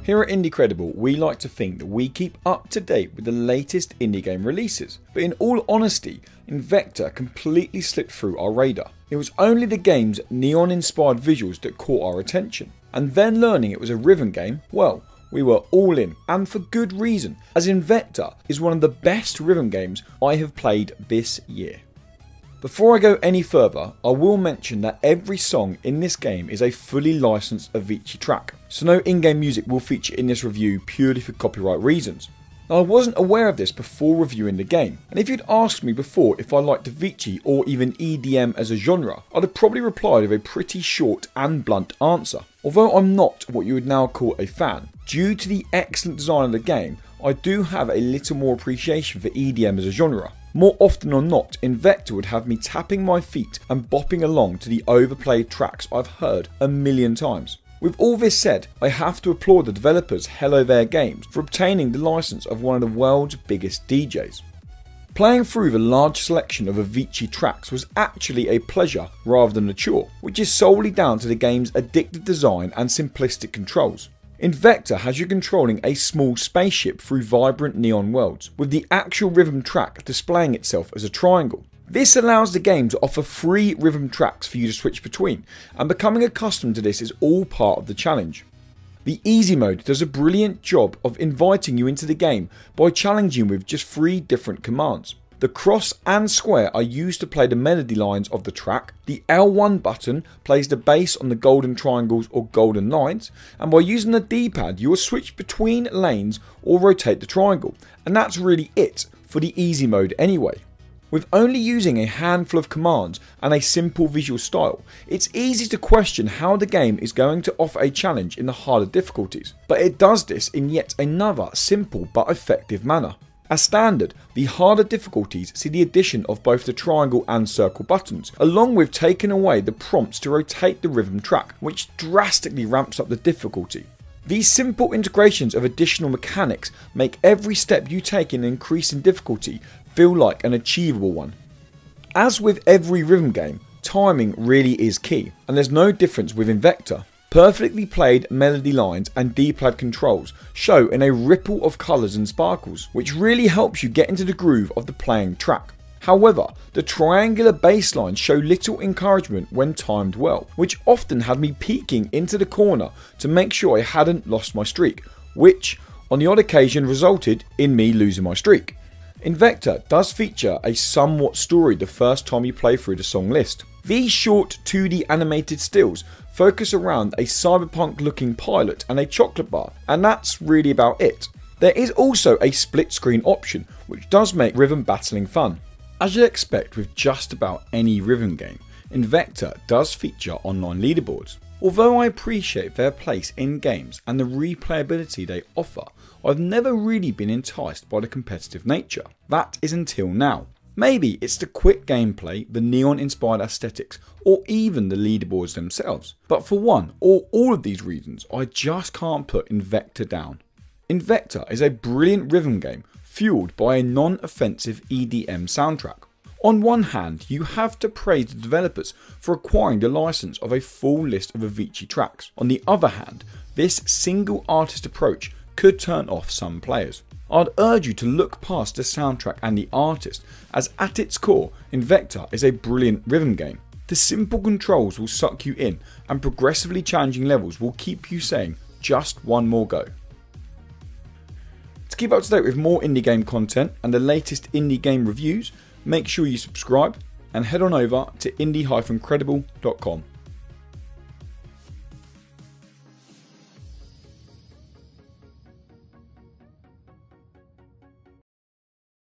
Here at Indecredible, we like to think that we keep up to date with the latest indie game releases, but in all honesty, Invector completely slipped through our radar. It was only the game's neon-inspired visuals that caught our attention, and then learning it was a rhythm game, well, we were all in, and for good reason, as Invector is one of the best rhythm games I have played this year. Before I go any further, I will mention that every song in this game is a fully licensed Avicii track, so no in-game music will feature in this review purely for copyright reasons. Now, I wasn't aware of this before reviewing the game, and if you'd asked me before if I liked Avicii or even EDM as a genre, I'd have probably replied with a pretty short and blunt answer. Although I'm not what you would now call a fan, due to the excellent design of the game, I do have a little more appreciation for EDM as a genre. More often than not, Invector would have me tapping my feet and bopping along to the overplayed tracks I've heard a million times. With all this said, I have to applaud the developers Hello There Games for obtaining the license of one of the world's biggest DJs. Playing through the large selection of Avicii tracks was actually a pleasure rather than a chore, which is solely down to the game's addictive design and simplistic controls. Invector has you controlling a small spaceship through vibrant neon worlds, with the actual rhythm track displaying itself as a triangle. This allows the game to offer 3 rhythm tracks for you to switch between, and becoming accustomed to this is all part of the challenge. The easy mode does a brilliant job of inviting you into the game by challenging you with just 3 different commands. The cross and square are used to play the melody lines of the track, the L1 button plays the bass on the golden triangles or golden lines, and by using the D-pad you will switch between lanes or rotate the triangle, and that's really it for the easy mode anyway. With only using a handful of commands and a simple visual style, it's easy to question how the game is going to offer a challenge in the harder difficulties, but it does this in yet another simple but effective manner. As standard, the harder difficulties see the addition of both the triangle and circle buttons, along with taking away the prompts to rotate the rhythm track, which drastically ramps up the difficulty. These simple integrations of additional mechanics make every step you take in increasing difficulty feel like an achievable one. As with every rhythm game, timing really is key, and there's no difference with Invector. Perfectly played melody lines and D-pad controls show in a ripple of colours and sparkles, which really helps you get into the groove of the playing track. However, the triangular bass lines show little encouragement when timed well, which often had me peeking into the corner to make sure I hadn't lost my streak, which on the odd occasion resulted in me losing my streak. Invector does feature a somewhat story the first time you play through the song list. These short 2D animated stills focus around a cyberpunk looking pilot and a chocolate bar, and that's really about it. There is also a split screen option which does make rhythm battling fun. As you'd expect with just about any rhythm game, Invector does feature online leaderboards. Although I appreciate their place in games and the replayability they offer, I've never really been enticed by the competitive nature. That is until now. Maybe it's the quick gameplay, the neon inspired aesthetics, or even the leaderboards themselves. But for one or all of these reasons, I just can't put Invector down. Invector is a brilliant rhythm game fueled by a non-offensive EDM soundtrack. On one hand, you have to praise the developers for acquiring the license of a full list of Avicii tracks. On the other hand, this single artist approach could turn off some players. I'd urge you to look past the soundtrack and the artist, as at its core, Invector is a brilliant rhythm game. The simple controls will suck you in, and progressively challenging levels will keep you saying, just one more go. To keep up to date with more indie game content and the latest indie game reviews, make sure you subscribe and head on over to indie-credible.com.